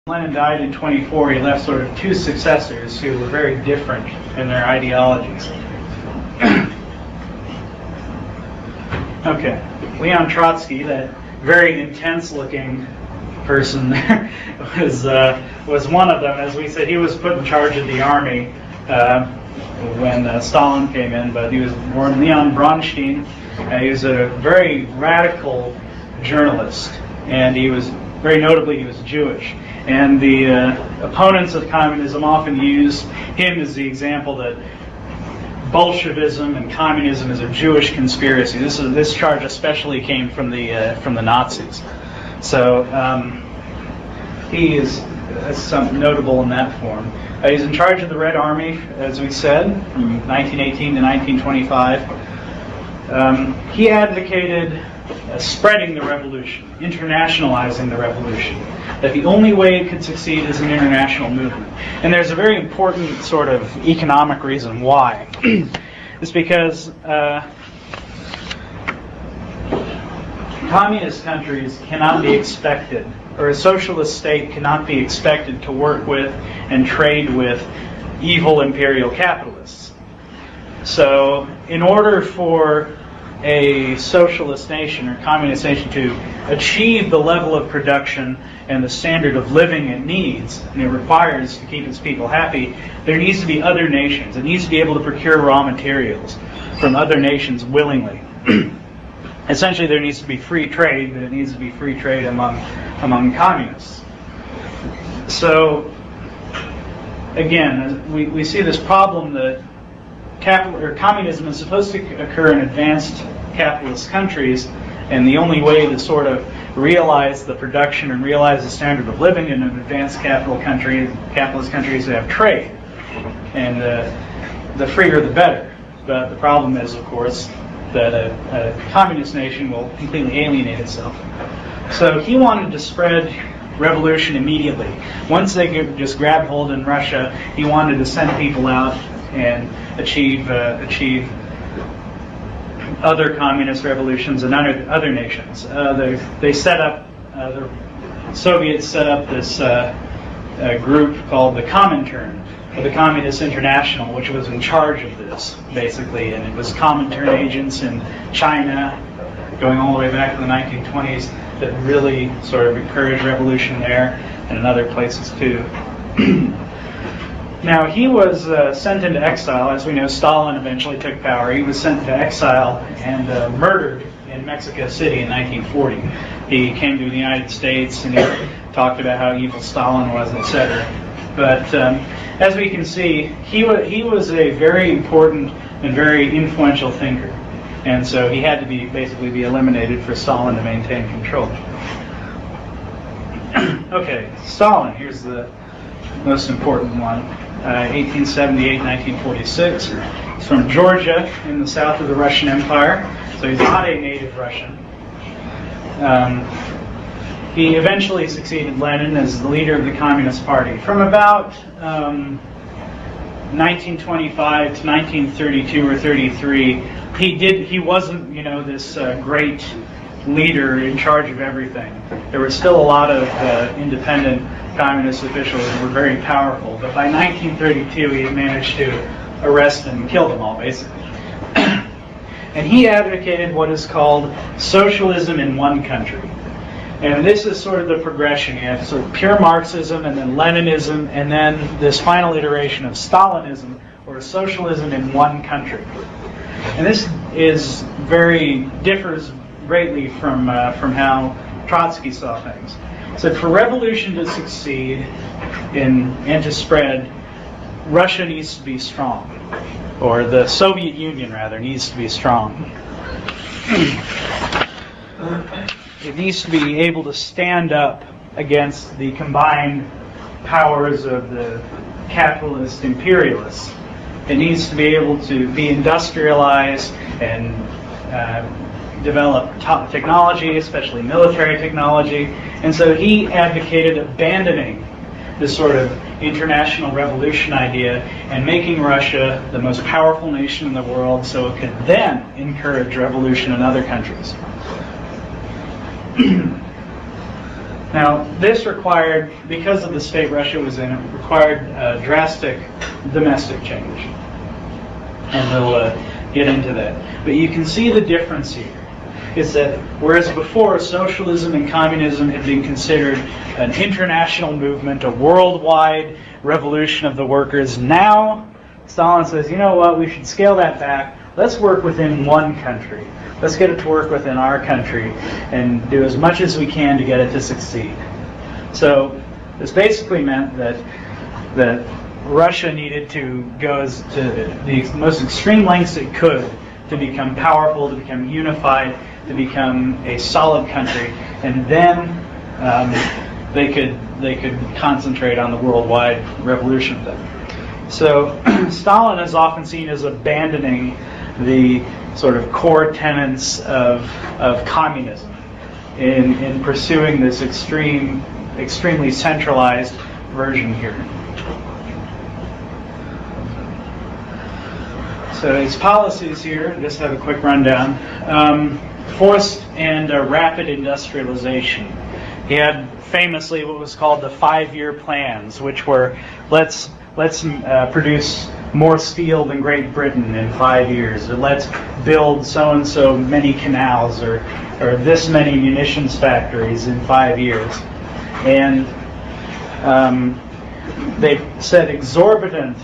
Lenin died in 1924, he left sort of two successors who were very different in their ideologies. Okay, Leon Trotsky, that very intense-looking person, was one of them. As we said, he was put in charge of the army when Stalin came in, but he was born Leon Bronstein. He was a very radical journalist, and he was, very notably, he was Jewish. And the opponents of communism often use him as the example that Bolshevism and communism is a Jewish conspiracy. This charge especially came from the Nazis. So he is notable in that form. He's in charge of the Red Army, as we said, from 1918 to 1925. He advocated spreading the revolution, internationalizing the revolution, that the only way it could succeed is an international movement. And there's a very important sort of economic reason why. It's because communist countries cannot be expected, or a socialist state cannot be expected to work with and trade with evil imperial capitalists. So in order for a socialist nation or communist nation to achieve the level of production and the standard of living it needs, and it requires to keep its people happy, there needs to be other nations. It needs to be able to procure raw materials from other nations willingly. Essentially, there needs to be free trade, but it needs to be free trade among communists. So, again, we see this problem that communism is supposed to occur in advanced capitalist countries, and the only way to sort of realize the production and realize the standard of living in an advanced capitalist country is to have trade. And the freer the better. But the problem is, of course, that a communist nation will completely alienate itself. So he wanted to spread revolution immediately. Once they could just grab hold in Russia, he wanted to send people out and achieve other communist revolutions in other nations. They set up, the Soviets set up this group called the Comintern, the Communist International, which was in charge of this, basically. And it was Comintern agents in China, going all the way back to the 1920s, that really sort of encouraged revolution there, and in other places too. Now, he was sent into exile. As we know, Stalin eventually took power. He was sent into exile and murdered in Mexico City in 1940. He came to the United States and he talked about how evil Stalin was, etc. But as we can see, he was a very important and very influential thinker. And so he had to basically be eliminated for Stalin to maintain control. Okay, Stalin, here's the most important one. 1878-1946. He's from Georgia in the south of the Russian Empire, so he's not a native Russian. He eventually succeeded Lenin as the leader of the Communist Party. From about 1925 to 1932 or 33, he wasn't, this great leader in charge of everything. There were still a lot of independent communist officials who were very powerful, but by 1932 he had managed to arrest and kill them all, basically. And he advocated what is called socialism in one country. And this is sort of the progression. You have sort of pure Marxism, and then Leninism, and then this final iteration of Stalinism, or socialism in one country. And this differs greatly from how Trotsky saw things. So for revolution to succeed and to spread, Russia needs to be strong, or the Soviet Union rather needs to be strong. It needs to be able to stand up against the combined powers of the capitalist imperialists. It needs to be able to be industrialized and develop top technology, especially military technology. And so he advocated abandoning this sort of international revolution idea and making Russia the most powerful nation in the world so it could then encourage revolution in other countries. Now, this required, because of the state Russia was in, it required drastic domestic change. And we'll get into that. But you can see the difference here. Is that whereas before socialism and communism had been considered an international movement, a worldwide revolution of the workers, now Stalin says, you know what, we should scale that back. Let's work within one country. Let's get it to work within our country and do as much as we can to get it to succeed. So this basically meant that Russia needed to go to the most extreme lengths it could to become powerful, to become unified, to become a solid country, and then they could concentrate on the worldwide revolution thing. So Stalin is often seen as abandoning the sort of core tenets of communism in pursuing this extremely centralized version here. So his policies here, just have a quick rundown. Forced and rapid industrialization. He had famously what was called the 5-year plans, which were let's produce more steel than Great Britain in 5 years, or let's build so and so many canals, or this many munitions factories in 5 years, and they set exorbitant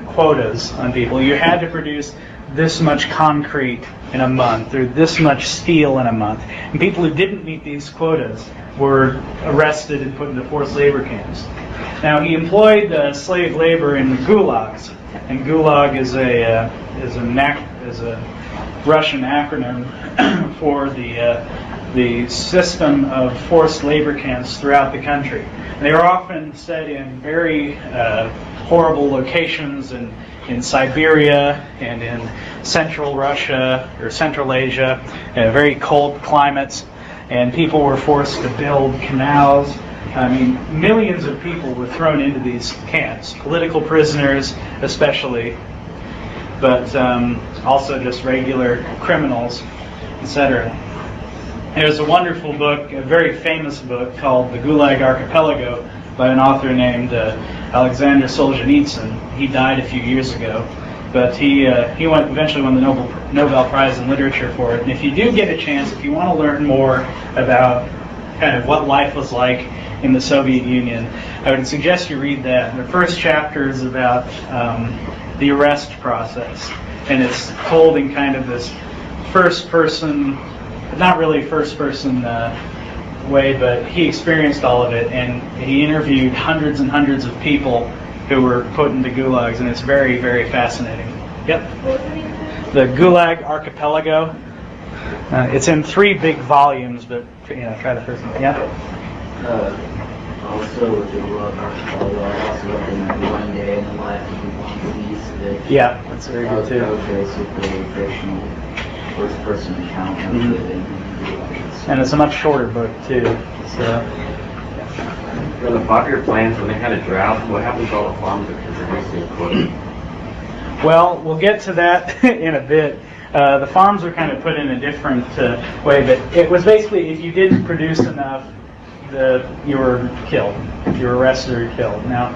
quotas on people. You had to produce this much concrete in a month, or this much steel in a month. And people who didn't meet these quotas were arrested and put into forced labor camps. Now, he employed slave labor in the gulags, and gulag is a Russian acronym for the system of forced labor camps throughout the country. They are often set in very horrible locations in Siberia and in Central Russia or Central Asia, very cold climates, and people were forced to build canals. I mean, millions of people were thrown into these camps, political prisoners especially, but also just regular criminals, etc. There's a wonderful book, a very famous book called The Gulag Archipelago by an author named Alexander Solzhenitsyn. He died a few years ago, but he eventually won the Nobel Prize in Literature for it. And if you do get a chance, if you want to learn more about kind of what life was like in the Soviet Union, I would suggest you read that. The first chapter is about the arrest process, and it's told in kind of this first-person, not really first-person way, but he experienced all of it, and he interviewed hundreds and hundreds of people who were put into gulags, and it's very, very fascinating. Yep. The Gulag Archipelago. It's in 3 big volumes, but try the first one. Yeah. Also, with the Gulag Archipelago, I also looked in One Day in the Life of One Piece. Yeah, that's very good too. That was basically a fictional first-person account of living. And it's a much shorter book too. So. For the 5-year plans, when they had a drought, what happens to all the farms that are producing equipment? Well, we'll get to that in a bit. The farms were kind of put in a different way, but it was basically if you didn't produce enough, you were killed. You were arrested or killed. Now,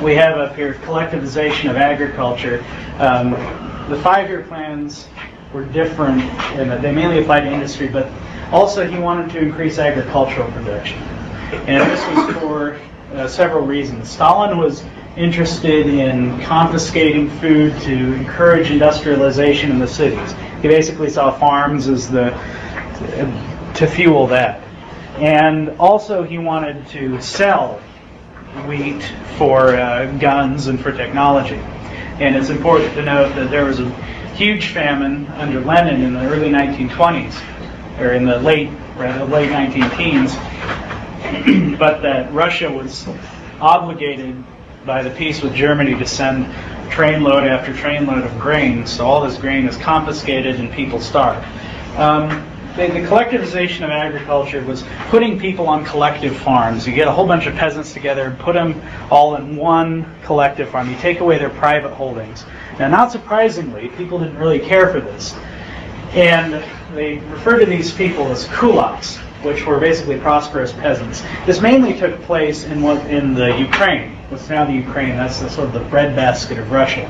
we have up here collectivization of agriculture. The 5-year plans were different in that they mainly applied to industry, but also he wanted to increase agricultural production. And this was for several reasons. Stalin was interested in confiscating food to encourage industrialization in the cities. He basically saw farms as to fuel that. And also he wanted to sell wheat for guns and for technology. And it's important to note that there was a huge famine under Lenin in the early 1920s, or in the late 19-teens, but that Russia was obligated by the peace with Germany to send trainload after trainload of grain, so all this grain is confiscated and people starve. The collectivization of agriculture was putting people on collective farms. You get a whole bunch of peasants together and put them all in one collective farm. You take away their private holdings. Now, not surprisingly, people didn't really care for this. And they refer to these people as kulaks. which were basically prosperous peasants. This mainly took place in the Ukraine, what's now the Ukraine. That's the sort of the breadbasket of Russia.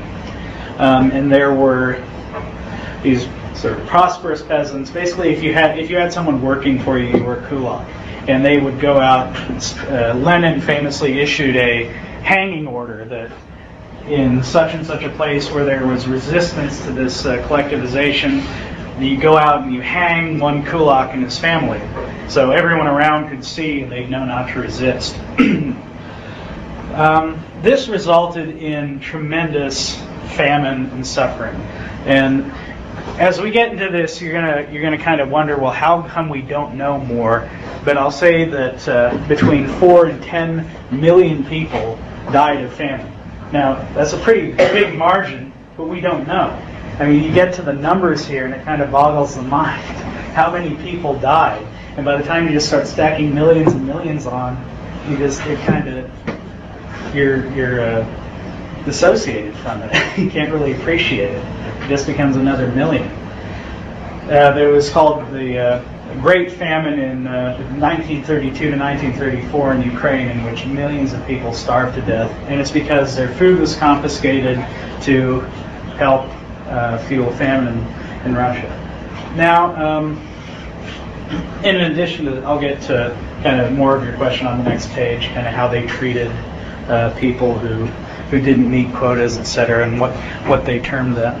And there were these sort of prosperous peasants. Basically, if you had someone working for you, you were a kulak, and they would go out. Lenin famously issued a hanging order that in such and such a place where there was resistance to this collectivization, you go out and you hang one kulak and his family, so everyone around could see and they'd know not to resist. This resulted in tremendous famine and suffering, and as we get into this, you're gonna kind of wonder, well, how come we don't know more? But I'll say that between 4 and 10 million people died of famine. Now, that's a pretty big margin, but we don't know. I mean, you get to the numbers here, and it kind of boggles the mind. How many people died? And by the time you just start stacking millions and millions on, you're dissociated from it. You can't really appreciate it. It just becomes another million. There was called the Great Famine in 1932 to 1934 in Ukraine, in which millions of people starved to death, and it's because their food was confiscated to help fuel famine in Russia. Now, in addition to, I'll get to kind of more of your question on the next page, kind of how they treated people who didn't meet quotas, etc., and what they termed that.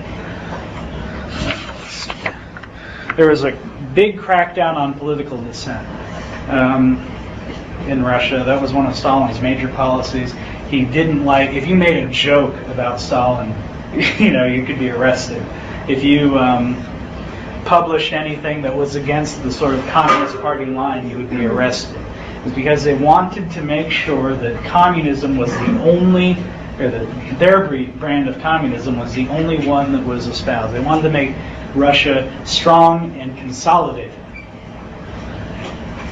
There was a big crackdown on political dissent in Russia. That was one of Stalin's major policies. He didn't like, if you made a joke about Stalin, you could be arrested. If you published anything that was against the sort of Communist Party line, you would be arrested. It was because they wanted to make sure that communism was the only, or that their brand of communism was the only one that was espoused. They wanted to make Russia strong and consolidated.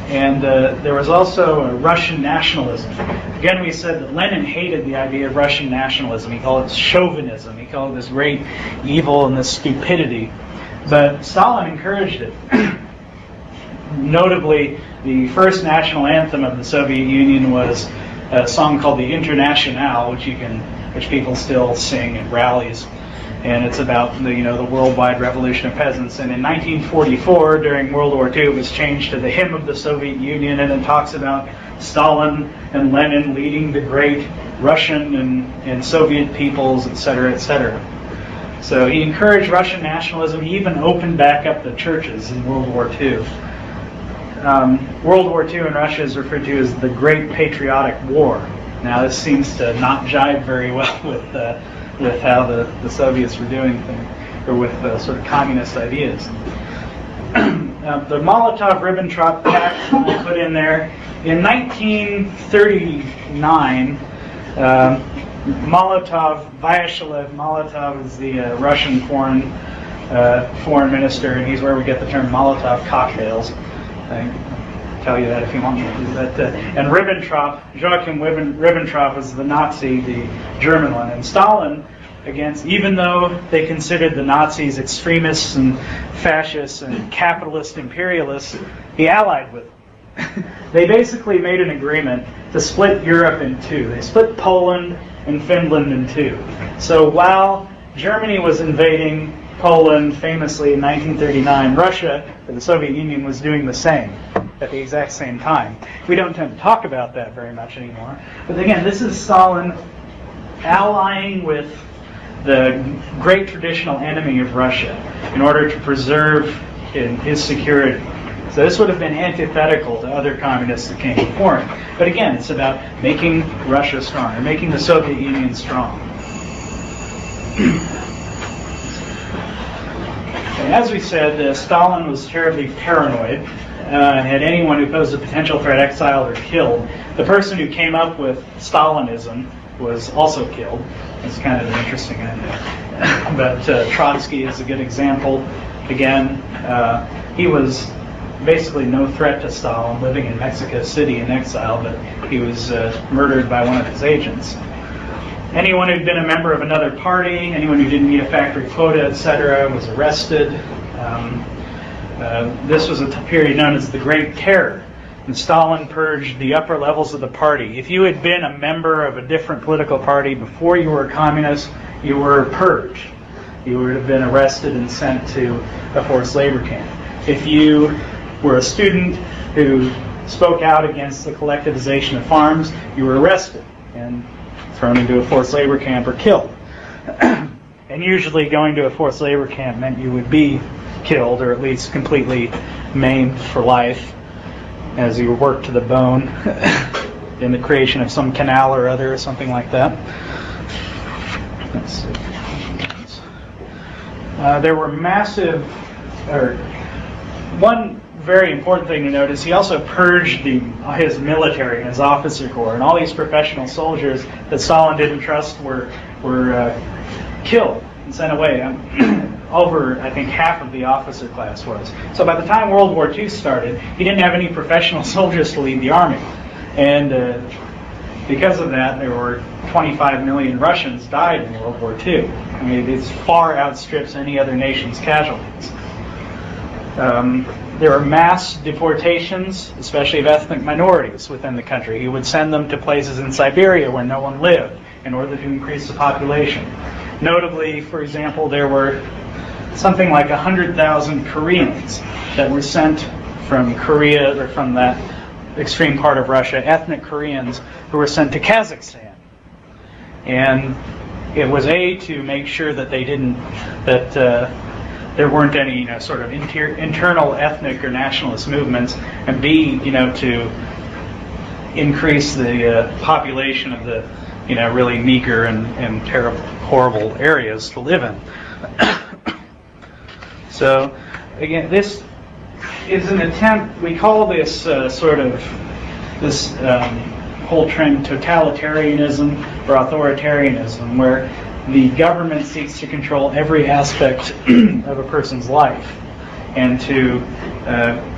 And there was also a Russian nationalism. Again, we said that Lenin hated the idea of Russian nationalism. He called it chauvinism. He called it this great evil and this stupidity. But Stalin encouraged it. Notably, the first national anthem of the Soviet Union was a song called the Internationale, which people still sing at rallies. And it's about the worldwide revolution of peasants. And in 1944, during World War II, it was changed to the hymn of the Soviet Union, and it talks about Stalin and Lenin leading the great Russian and Soviet peoples, etc., etc. So he encouraged Russian nationalism. He even opened back up the churches in World War II. World War II in Russia is referred to as the Great Patriotic War. Now, this seems to not jive very well with how the Soviets were doing things, or with sort of communist ideas. The Molotov-Ribbentrop Pact I put in there. In 1939, Vyacheslav Molotov is the Russian foreign minister, and he's where we get the term Molotov cocktails. I can tell you that if you want me to do that. And Ribbentrop, Joachim Ribbentrop was the Nazi, the German one. And Stalin, even though they considered the Nazis extremists and fascists and capitalist imperialists, he allied with them. They basically made an agreement to split Europe in two. They split Poland and Finland in two. So while Germany was invading Poland famously in 1939, Russia, or the Soviet Union, was doing the same at the exact same time. We don't tend to talk about that very much anymore. But again, this is Stalin allying with the great traditional enemy of Russia in order to preserve his security. So this would have been antithetical to other communists that came before him. But again, it's about making Russia strong, or making the Soviet Union strong. And as we said, Stalin was terribly paranoid, and had anyone who posed a potential threat exiled or killed. The person who came up with Stalinism was also killed. It's kind of an interesting idea. But Trotsky is a good example. Again, he was basically no threat to Stalin, living in Mexico City in exile, but he was murdered by one of his agents. Anyone who'd been a member of another party, anyone who didn't meet a factory quota, etc., was arrested. This was a period known as the Great Terror, and Stalin purged the upper levels of the party. If you had been a member of a different political party before you were a communist, you were purged. You would have been arrested and sent to a forced labor camp. If you were a student who spoke out against the collectivization of farms, you were arrested and thrown into a forced labor camp or killed. And usually going to a forced labor camp meant you would be killed, or at least completely maimed for life as you were worked to the bone in the creation of some canal or other or something like that. Let's see. There were massive, or one very important thing to note is he also purged his military, his officer corps, and all these professional soldiers that Stalin didn't trust were killed and sent away. Over, I think, half of the officer class was. So by the time World War II started, he didn't have any professional soldiers to lead the army. And because of that, there were 25 million Russians died in World War II. I mean, it far outstrips any other nation's casualties. There were mass deportations, especially of ethnic minorities within the country. He would send them to places in Siberia where no one lived in order to increase the population. Notably, for example, there were something like 100,000 Koreans that were sent from Korea, or from that extreme part of Russia, ethnic Koreans who were sent to Kazakhstan. And it was A, to make sure that there weren't any sort of internal ethnic or nationalist movements, and B, to increase the population of the really meager and terrible, horrible areas to live in. So, again, this is an attempt. We call this this whole trend totalitarianism or authoritarianism, where the government seeks to control every aspect of a person's life and to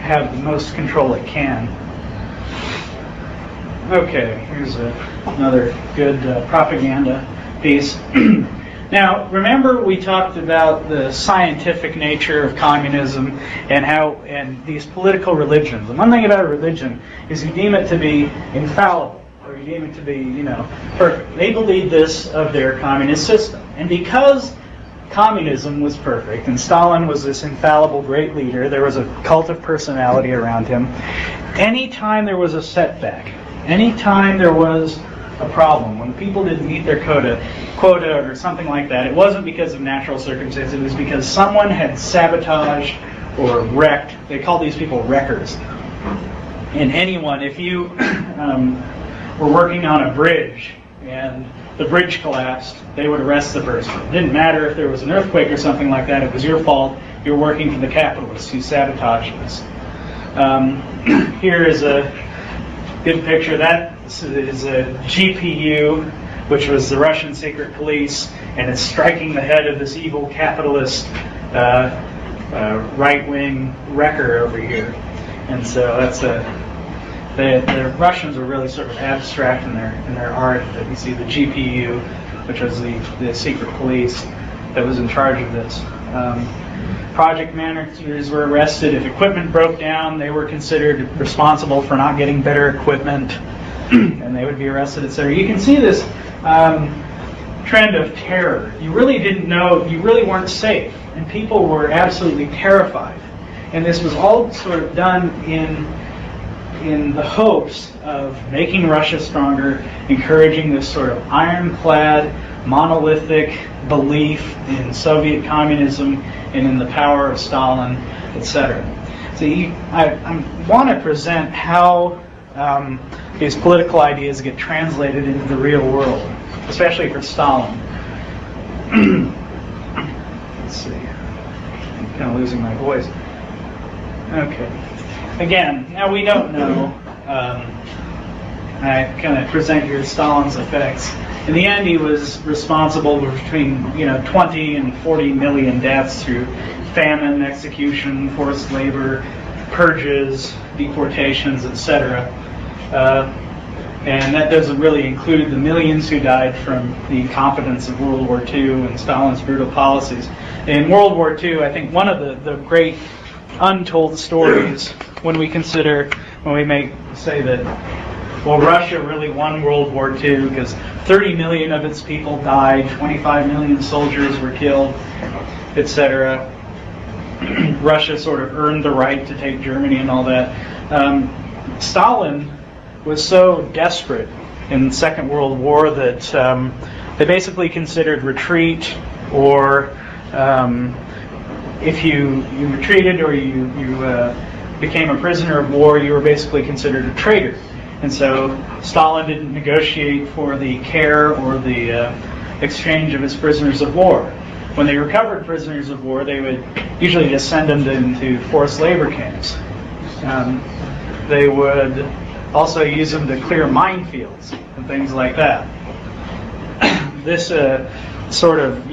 have the most control it can. Okay, here's another good propaganda piece. Now, remember we talked about the scientific nature of communism and these political religions. And one thing about a religion is you deem it to be infallible, or you deem it to be, perfect. They believed this of their communist system. And because communism was perfect and Stalin was this infallible great leader, there was a cult of personality around him. Anytime there was a setback, anytime there was a problem, when people didn't meet their quota or something like that, it wasn't because of natural circumstances, it was because someone had sabotaged or wrecked. They call these people wreckers. And anyone, if you were working on a bridge and the bridge collapsed, they would arrest the person. It didn't matter if there was an earthquake or something like that, it was your fault. You were working for the capitalists who sabotaged this. Here is a good picture. That is a GPU, which was the Russian secret police, and it's striking the head of this evil capitalist right-wing wrecker over here. And so that's the Russians are really sort of abstract in their art. That you see the GPU, which was the secret police that was in charge of this. Project managers were arrested. If equipment broke down, they were considered responsible for not getting better equipment, and they would be arrested, etc. You can see this trend of terror. You really didn't know, you really weren't safe, and people were absolutely terrified. And this was all sort of done in the hopes of making Russia stronger, encouraging this sort of ironclad, monolithic belief in Soviet communism and in the power of Stalin, etc. So I want to present how these political ideas get translated into the real world, especially for Stalin. Let's see. I'm kind of losing my voice. Okay. Again, now we don't know. I kind of present here Stalin's effects. In the end, he was responsible for between 20 and 40 million deaths through famine, execution, forced labor, purges, deportations, etc. And that doesn't really include the millions who died from the incompetence of World War II and Stalin's brutal policies. In World War II, I think one of the great untold stories when we may say that, well, Russia really won World War II because 30 million of its people died, 25 million soldiers were killed, etc. Russia sort of earned the right to take Germany and all that. Stalin was so desperate in the Second World War that they basically considered retreat, or if you retreated or you became a prisoner of war, you were basically considered a traitor. And so Stalin didn't negotiate for the care or the exchange of his prisoners of war. When they recovered prisoners of war, they would usually just send them into forced labor camps. They would also use them to clear minefields and things like that. This sort of,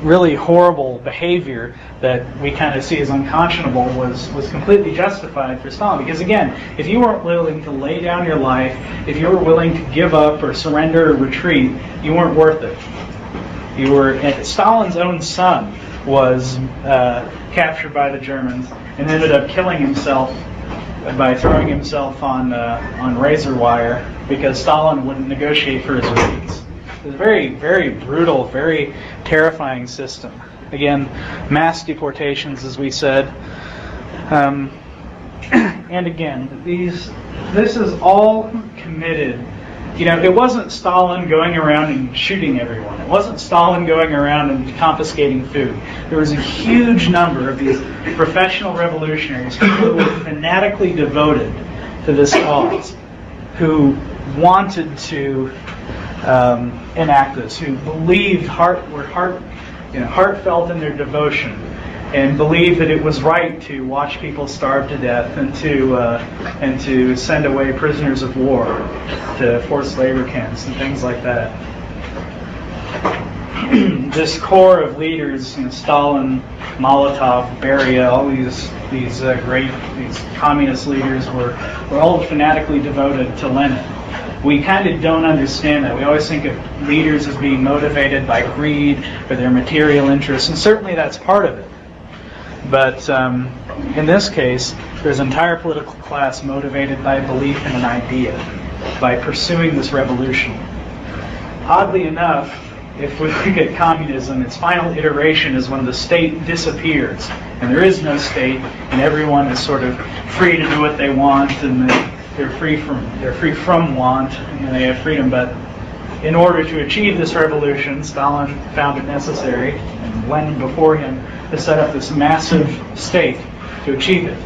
really horrible behavior that we kind of see as unconscionable was completely justified for Stalin. Because again, if you weren't willing to lay down your life, if you were willing to give up or surrender or retreat, you weren't worth it. Stalin's own son was captured by the Germans and ended up killing himself by throwing himself on razor wire because Stalin wouldn't negotiate for his release. It was a very, very brutal, very terrifying system. Again, mass deportations, as we said. And again, this is all committed. It wasn't Stalin going around and shooting everyone. It wasn't Stalin going around and confiscating food. There was a huge number of these professional revolutionaries, people who were fanatically devoted to this cause, who wanted to enact this, who believed were heartfelt in their devotion, and believed that it was right to watch people starve to death and to send away prisoners of war to forced labor camps and things like that. This core of leaders, Stalin, Molotov, Beria, all these communist leaders were all fanatically devoted to Lenin. We kind of don't understand that. We always think of leaders as being motivated by greed or their material interests, and certainly that's part of it. But in this case, there's an entire political class motivated by belief in an idea, by pursuing this revolution. Oddly enough, if we look at communism, its final iteration is when the state disappears, and there is no state, and everyone is sort of free to do what they want, and they're free from want, and they have freedom. But in order to achieve this revolution, Stalin found it necessary, and Lenin before him, to set up this massive state to achieve it.